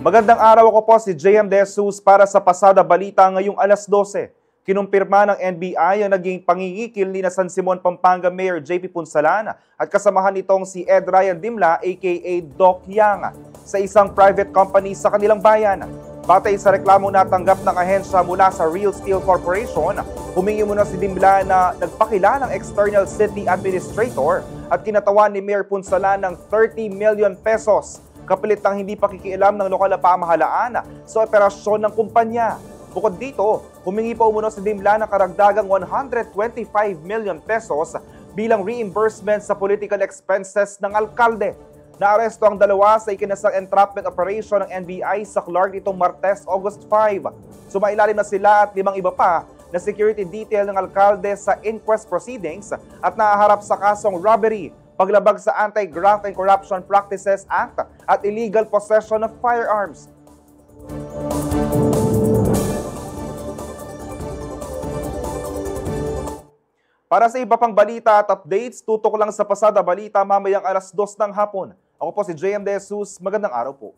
Magandang araw, ako po si JM De Jesus para sa Pasada Balita ngayong alas 12. Kinumpirma ng NBI ang naging pangingikil ni San Simon, Pampanga Mayor JP Punsalan at kasamahan nitong si Ed Ryan Dimla aka Doc Yang sa isang private company sa kanilang bayan. Batay sa reklamong natanggap ng ahensya mula sa Real Steel Corporation, humingi muna si Dimla na nagpakilalang external city administrator at kinatawan ni Mayor Punsalan ng 30 million pesos kapalit ng hindi pakikialam ng lokal na pamahalaan sa operasyon ng kumpanya. Bukod dito, humingi pa umuno si Dimla ng karagdagang 125 million pesos bilang reimbursement sa political expenses ng alkalde. Naaresto ang dalawa sa ikinasang entrapment operation ng NBI sa Clark nitong Martes, August 5. Sumailalim na sila at 5 iba pa na security detail ng alkalde sa inquest proceedings at nahaharap sa kasong robbery, paglabag sa Anti-Graft and Corruption Practices Act at illegal possession of firearms. Para sa iba pang balita at updates, tutok lang sa Pasada Balita mamayang alas 2 ng hapon. Ako po si JM De Jesus. Magandang araw po.